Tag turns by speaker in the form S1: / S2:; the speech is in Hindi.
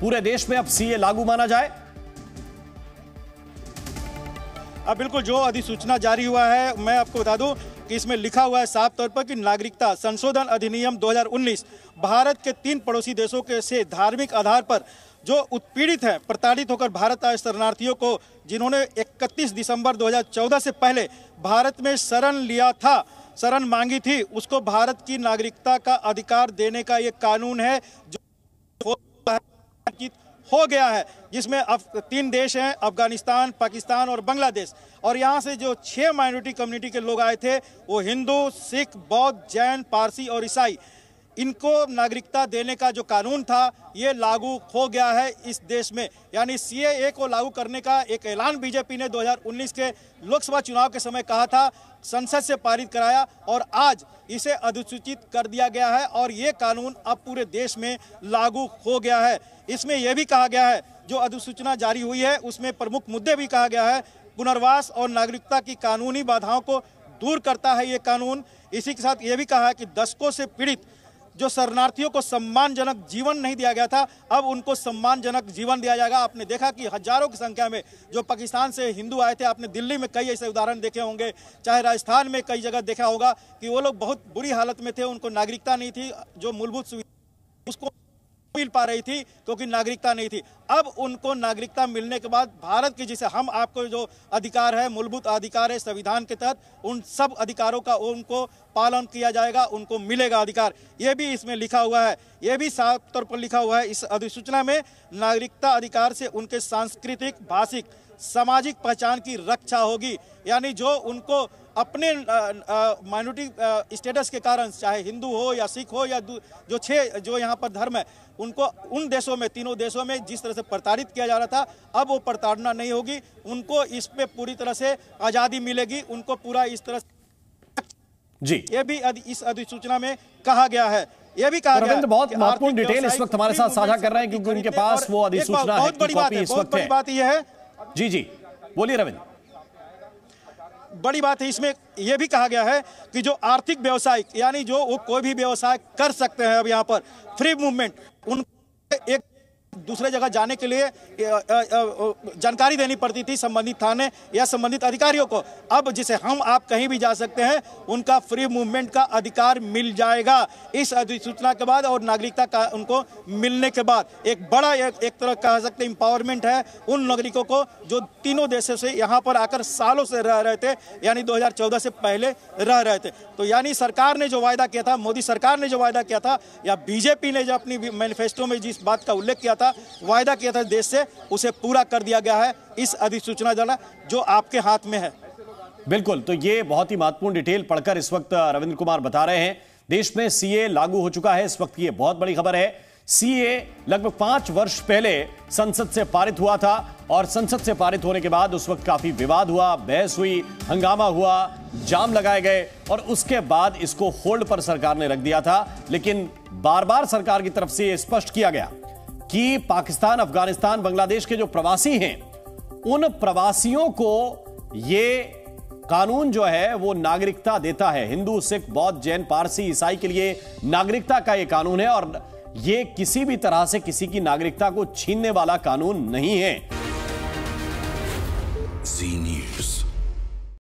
S1: पूरे देश में अब सीए लागू माना जाए?
S2: अब बिल्कुल जो अधिसूचना जारी हुआ है, मैं आपको बता दूं कि इसमें लिखा हुआ है साफ तौर पर कि नागरिकता संशोधन अधिनियम 2019 भारत के 3 पड़ोसी देशों के से धार्मिक आधार पर जो उत्पीड़ित हैं, प्रताड़ित होकर भारत आए शरणार्थियों को, जिन्होंने 31 दिसंबर 2014 से पहले भारत में शरण मांगी थी, उसको भारत की नागरिकता का अधिकार देने का ये कानून है जो हो गया है, जिसमें अब 3 देश हैं, अफगानिस्तान, पाकिस्तान और बांग्लादेश। और यहाँ से जो 6 माइनॉरिटी कम्युनिटी के लोग आए थे, वो हिंदू, सिख, बौद्ध, जैन, पारसी और ईसाई, इनको नागरिकता देने का जो कानून था ये लागू हो गया है इस देश में। यानी सीएए को लागू करने का एक ऐलान बीजेपी ने 2019 के लोकसभा चुनाव के समय कहा था, संसद से पारित कराया और आज इसे अधिसूचित कर दिया गया है और ये कानून अब पूरे देश में लागू हो गया है। इसमें यह भी कहा गया है, जो अधिसूचना जारी हुई है उसमें प्रमुख मुद्दे भी कहा गया है, पुनर्वास और नागरिकता की कानूनी बाधाओं को दूर करता है ये कानून। इसी के साथ ये भी कहा है कि दशकों से पीड़ित जो शरणार्थियों को सम्मानजनक जीवन नहीं दिया गया था, अब उनको सम्मानजनक जीवन दिया जाएगा। आपने देखा कि हजारों की संख्या में जो पाकिस्तान से हिंदू आए थे, आपने दिल्ली में कई ऐसे उदाहरण देखे होंगे, चाहे राजस्थान में कई जगह देखा होगा कि वो लोग बहुत बुरी हालत में थे, उनको नागरिकता नहीं थी, जो मूलभूत सुविधा उसको मिल पा रही थी क्योंकि नागरिकता नहीं थी। अब उनको नागरिकता मिलने के बाद भारत के, जिसे हम आपको जो अधिकार है, मूलभूत अधिकार है संविधान के तहत, उन सब अधिकारों का उनको पालन किया जाएगा, उनको मिलेगा अधिकार। ये भी इसमें लिखा हुआ है, ये भी साफ तौर पर लिखा हुआ है इस अधिसूचना में। नागरिकता अधिकार से उनके सांस्कृतिक, भाषिक, सामाजिक पहचान की रक्षा होगी। यानी जो उनको अपने माइनॉरिटी स्टेटस के कारण, चाहे हिंदू हो या सिख हो या जो यहाँ पर धर्म है, उनको उन देशों में, 3 देशों में जिस तरह से प्रताड़ित किया जा रहा था, अब वो प्रताड़ना नहीं होगी, उनको इस पे पूरी तरह से आज़ादी मिलेगी, उनको पूरा इस तरह
S1: जी।
S2: ये भी इस अधिसूचना में कहा गया है। ये भी कहा गया है,
S1: बहुत महत्वपूर्ण डिटेल इस वक्त हमारे साथ साझा कर रहे हैं क्योंकि उनके पास वो अधिसूचना है,
S2: बहुत बड़ी बात यह है।
S1: जी बोलिए रविंद्र।
S2: बड़ी बात है, इसमें यह भी कहा गया है कि जो आर्थिक व्यवसाय, यानी जो वो कोई भी व्यवसाय कर सकते हैं, अब यहाँ पर फ्री मूवमेंट, उन एक दूसरे जगह जाने के लिए जानकारी देनी पड़ती थी संबंधित थाने या संबंधित अधिकारियों को। अब जिसे हम आप कहीं भी जा सकते हैं, उनका फ्री मूवमेंट का अधिकार मिल जाएगा इस अधिसूचना के बाद और नागरिकता का उनको मिलने के बाद। एक बड़ा एक तरह कह सकते हैं एम्पावरमेंट है उन नागरिकों को जो 3 देशों से यहाँ पर आकर सालों से रह रहे थे, यानी 2014 से पहले रह रहे थे। तो यानी सरकार ने जो वायदा किया था, मोदी सरकार ने जो वायदा किया था, या बीजेपी ने जो अपनी मैनिफेस्टो में जिस बात का उल्लेख किया था, वायदा किया था देश से, उसे पूरा कर दिया गया है इस अधिसूचना द्वारा जो आपके हाथ में है।
S1: बिल्कुल, तो ये बहुत ही महत्वपूर्ण डिटेल पढ़कर इस वक्त रविंद्र कुमार बता रहे हैं। देश में सीए लागू हो चुका है इस वक्त की, ये बहुत बड़ी खबर है। सीए लगभग 5 वर्ष पहले संसद से पारित हुआ था और संसद से पारित होने के बाद उस वक्त काफी विवाद हुआ, बहस हुई, हंगामा हुआ, जाम लगाए गए और उसके बाद इसको होल्ड पर सरकार ने रख दिया था। लेकिन बार बार सरकार की तरफ से स्पष्ट किया गया कि पाकिस्तान, अफगानिस्तान, बांग्लादेश के जो प्रवासी हैं, उन प्रवासियों को ये कानून जो है वो नागरिकता देता है। हिंदू, सिख, बौद्ध, जैन, पारसी, ईसाई के लिए नागरिकता का ये कानून है और ये किसी भी तरह से किसी की नागरिकता को छीनने वाला कानून नहीं है।